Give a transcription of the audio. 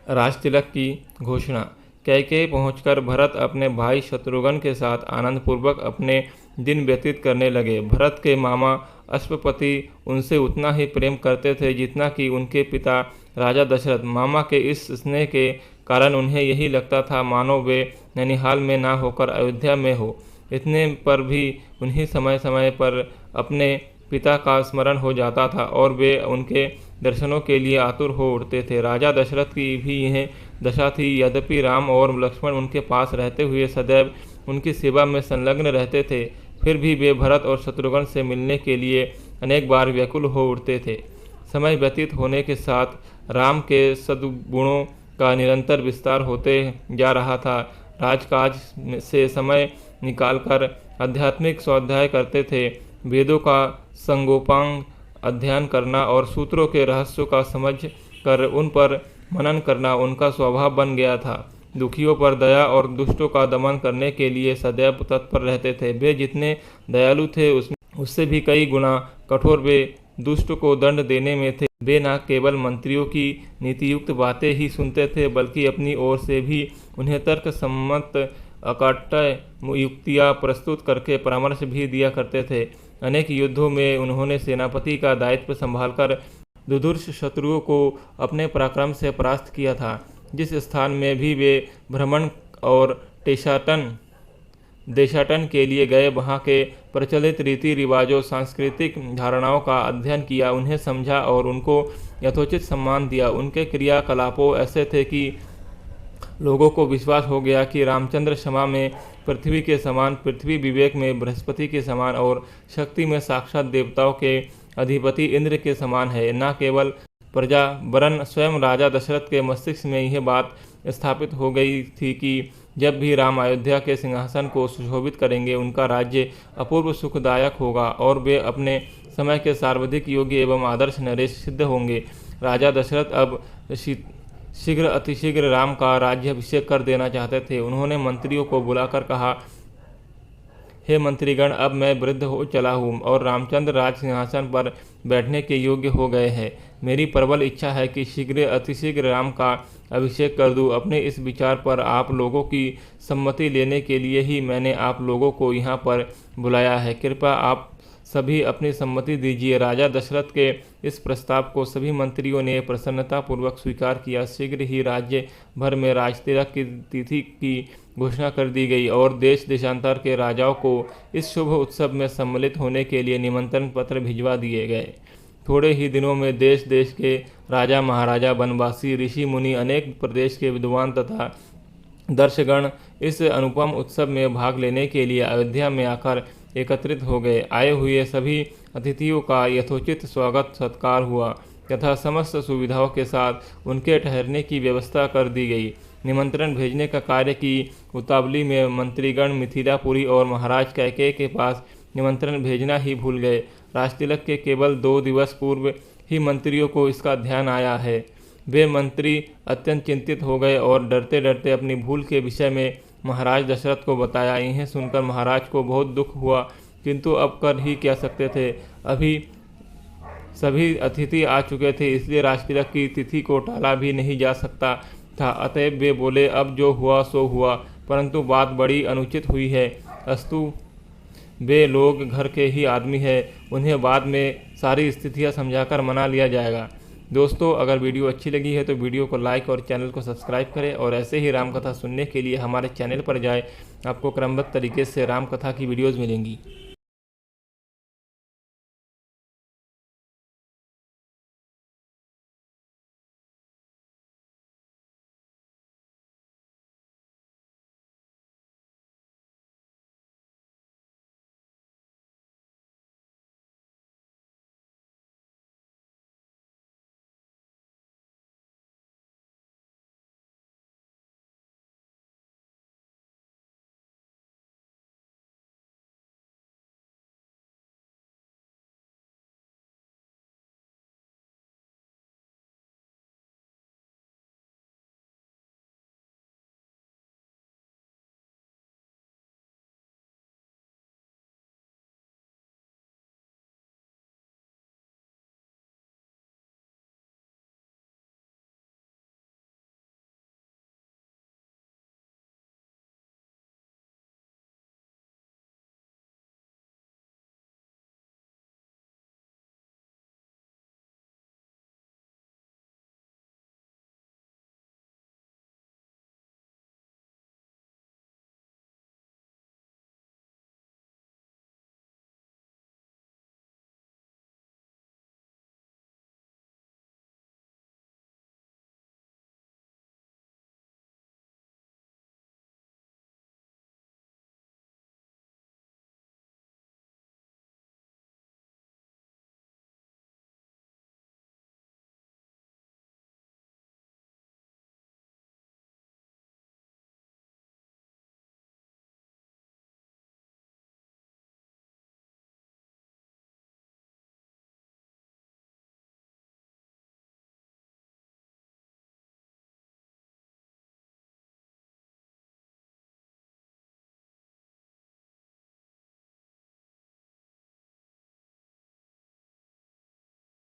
राजतिलक की घोषणा। कैकेयी पहुंचकर भरत अपने भाई शत्रुघ्न के साथ आनंदपूर्वक अपने दिन व्यतीत करने लगे। भरत के मामा अश्वपति उनसे उतना ही प्रेम करते थे जितना कि उनके पिता राजा दशरथ। मामा के इस स्नेह के कारण उन्हें यही लगता था मानो वे ननिहाल में ना होकर अयोध्या में हो। इतने पर भी उन्हें समय समय पर अपने पिता का स्मरण हो जाता था और वे उनके दर्शनों के लिए आतुर हो उठते थे। राजा दशरथ की भी यह दशा थी। यद्यपि राम और लक्ष्मण उनके पास रहते हुए सदैव उनकी सेवा में संलग्न रहते थे, फिर भी वे भरत और शत्रुघ्न से मिलने के लिए अनेक बार व्याकुल हो उठते थे। समय व्यतीत होने के साथ राम के सद्गुणों का निरंतर विस्तार होते जा रहा था। राजकाज से समय निकालकर आध्यात्मिक स्वाध्याय करते थे। वेदों का संगोपांग अध्ययन करना और सूत्रों के रहस्यों का समझ कर उन पर मनन करना उनका स्वभाव बन गया था। दुखियों पर दया और दुष्टों का दमन करने के लिए सदैव तत्पर रहते थे। वे जितने दयालु थे उससे भी कई गुना कठोर वे दुष्ट को दंड देने में थे। वे न केवल मंत्रियों की नीतियुक्त बातें ही सुनते थे बल्कि अपनी ओर से भी उन्हें तर्क सम्मत अकाट्य युक्तियाँ प्रस्तुत करके परामर्श भी दिया करते थे। अनेक युद्धों में उन्होंने सेनापति का दायित्व संभालकर दुर्धर्ष शत्रुओं को अपने पराक्रम से परास्त किया था। जिस स्थान में भी वे भ्रमण और देशाटन के लिए गए, वहाँ के प्रचलित रीति रिवाजों, सांस्कृतिक धारणाओं का अध्ययन किया, उन्हें समझा और उनको यथोचित सम्मान दिया। उनके क्रियाकलापों ऐसे थे कि लोगों को विश्वास हो गया कि रामचंद्र क्षमा में पृथ्वी के समान, पृथ्वी विवेक में बृहस्पति के समान और शक्ति में साक्षात देवताओं के अधिपति इंद्र के समान है। न केवल प्रजा वरन स्वयं राजा दशरथ के मस्तिष्क में यह बात स्थापित हो गई थी कि जब भी राम अयोध्या के सिंहासन को सुशोभित करेंगे, उनका राज्य अपूर्व सुखदायक होगा और वे अपने समय के सर्वाधिक योग्य एवं आदर्श नरेश सिद्ध होंगे। राजा दशरथ अब शीघ्र अतिशीघ्र राम का राज्याभिषेक कर देना चाहते थे। उन्होंने मंत्रियों को बुलाकर कहा, हे मंत्रीगण, अब मैं वृद्ध हो चला हूँ और रामचंद्र राज सिंहासन पर बैठने के योग्य हो गए हैं। मेरी प्रबल इच्छा है कि शीघ्र अतिशीघ्र राम का अभिषेक कर दूँ। अपने इस विचार पर आप लोगों की सम्मति लेने के लिए ही मैंने आप लोगों को यहाँ पर बुलाया है। कृपया आप सभी अपनी सम्मति दीजिए। राजा दशरथ के इस प्रस्ताव को सभी मंत्रियों ने प्रसन्नतापूर्वक स्वीकार किया। शीघ्र ही राज्य भर में राजतिलक की तिथि की घोषणा कर दी गई और देश देशांतर के राजाओं को इस शुभ उत्सव में सम्मिलित होने के लिए निमंत्रण पत्र भिजवा दिए गए। थोड़े ही दिनों में देश देश के राजा महाराजा, वनवासी, ऋषि मुनि, अनेक प्रदेश के विद्वान तथा दर्शकगण इस अनुपम उत्सव में भाग लेने के लिए अयोध्या में आकर एकत्रित हो गए। आए हुए सभी अतिथियों का यथोचित स्वागत सत्कार हुआ तथा समस्त सुविधाओं के साथ उनके ठहरने की व्यवस्था कर दी गई। निमंत्रण भेजने का कार्य की उतावली में मंत्रीगण मिथिलापुरी और महाराज कैकेयी के पास निमंत्रण भेजना ही भूल गए। राजतिलक के केवल 2 दिवस पूर्व ही मंत्रियों को इसका ध्यान आया है। वे मंत्री अत्यंत चिंतित हो गए और डरते डरते अपनी भूल के विषय में महाराज दशरथ को बताया। इन्हें सुनकर महाराज को बहुत दुख हुआ, किंतु अब कर ही क्या सकते थे। अभी सभी अतिथि आ चुके थे, इसलिए राजतिलक की तिथि को टाला भी नहीं जा सकता था। अतएव वे बोले, अब जो हुआ सो हुआ, परंतु बात बड़ी अनुचित हुई है। अस्तु, वे लोग घर के ही आदमी हैं, उन्हें बाद में सारी स्थितियां समझाकर मना लिया जाएगा। दोस्तों, अगर वीडियो अच्छी लगी है तो वीडियो को लाइक और चैनल को सब्सक्राइब करें और ऐसे ही रामकथा सुनने के लिए हमारे चैनल पर जाएं। आपको क्रमबद्ध तरीके से रामकथा की वीडियोज़ मिलेंगी।